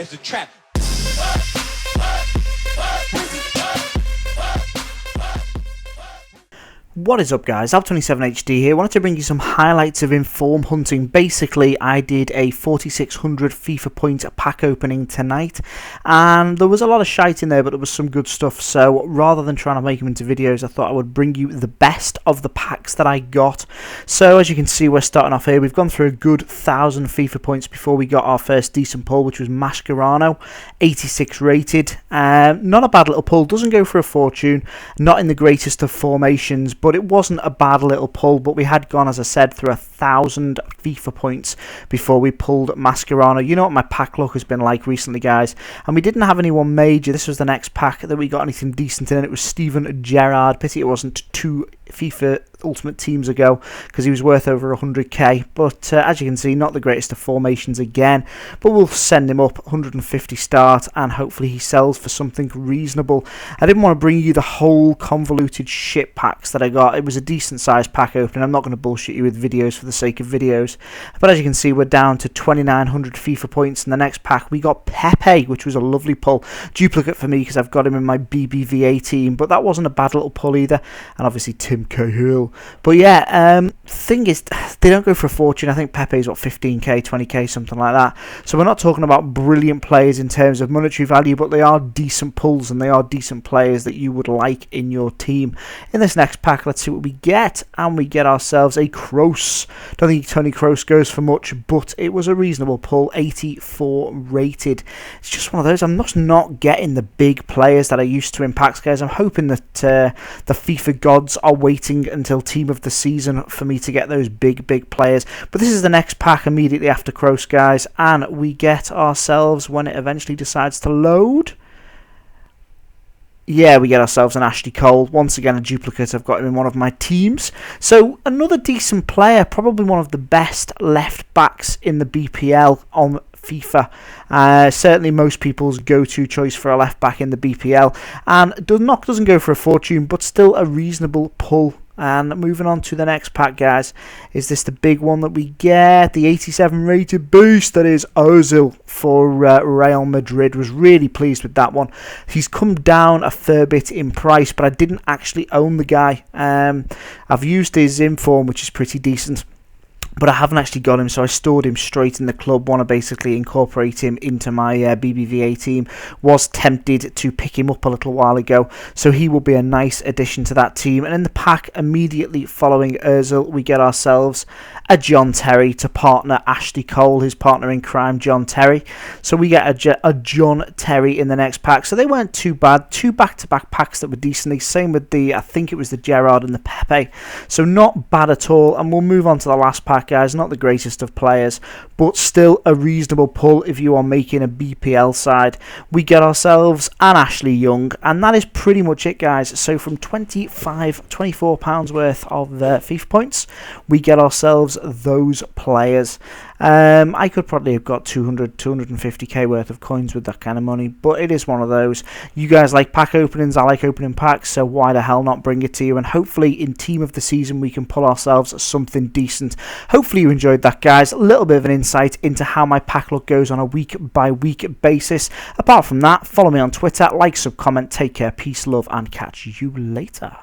It's a trap. What is up, guys? Ab27HD here. Wanted to bring you some highlights of Inform hunting. Basically, I did a 4600 FIFA point pack opening tonight, and there was a lot of shite in there, but there was some good stuff. So rather than trying to make them into videos, I thought I would bring you the best of the packs that I got. So as you can see, we're starting off here. We've gone through a good 1,000 FIFA points before we got our first decent pull, which was Mascherano, 86 rated. Not a bad little pull. Doesn't go for a fortune. Not in the greatest of formations, but it wasn't a bad little pull. But we had gone, as I said, through 1,000 FIFA points before we pulled Mascherano. You know what my pack luck has been like recently, guys, and we didn't have anyone major. This was the next pack that we got anything decent in, and it was Steven Gerrard. Pity it wasn't 2 FIFA Ultimate Teams ago, because he was worth over 100k. But as you can see, not the greatest of formations again, but we'll send him up 150 start, and hopefully he sells for something reasonable. I didn't want to bring you the whole convoluted shit packs that I got. It was a decent sized pack opening. I'm not going to bullshit you with videos for the sake of videos, but as you can see, we're down to 2,900 FIFA points. In the next pack we got Pepe, which was a lovely pull. Duplicate for me because I've got him in my BBVA team, but that wasn't a bad little pull either. And obviously Tim Cahill. But yeah, thing is, they don't go for a fortune. I think Pepe's what, 15k, 20k, something like that. So we're not talking about brilliant players in terms of monetary value, but they are decent pulls and they are decent players that you would like in your team. In this next pack, let's see what we get, and we get ourselves a Kroos. Don't think Tony Kroos goes for much, but it was a reasonable pull, 84 rated. It's just one of those. I'm just not getting the big players that I used to in packs, guys. I'm hoping that the FIFA gods are waiting until team of the season for me to get those big players. But this is the next pack immediately after Kroos, guys, and we get ourselves, when it eventually decides to load, yeah, we get ourselves an Ashley Cole. Once again, a duplicate. I've got him in one of my teams. So another decent player, probably one of the best left backs in the BPL on FIFA. Certainly most people's go-to choice for a left back in the BPL, and doesn't go for a fortune, but still a reasonable pull. And moving on to the next pack, guys, is this the big one that we get? The 87 rated beast, that is Ozil for Real Madrid. Was really pleased with that one. He's come down a fair bit in price, but I didn't actually own the guy. I've used his inform, which is pretty decent, but I haven't actually got him, so I stored him straight in the club. Want to basically incorporate him into my BBVA team. Was tempted to pick him up a little while ago, so he will be a nice addition to that team. And in the pack immediately following Ozil, we get ourselves a John Terry to partner Ashley Cole, his partner in crime, John Terry. So we get a John Terry in the next pack. So they weren't too bad. 2 back-to-back packs that were decently. Same with the, I think it was the Gerrard and the Pepe. So not bad at all. And we'll move on to the last pack, guys. Not the greatest of players, but still a reasonable pull if you are making a BPL side. We get ourselves an Ashley Young, and that is pretty much it, guys. So from £24 worth of FIFA points, we get ourselves those players. I could probably have got 250k worth of coins with that kind of money, but it is one of those. You guys like pack openings, I like opening packs, so why the hell not bring it to you? And hopefully in team of the season we can pull ourselves something decent. Hopefully you enjoyed that, guys. A little bit of an insight into how my pack luck goes on a week by week basis. Apart from that, follow me on Twitter, like, sub, comment, take care, peace, love, and catch you later.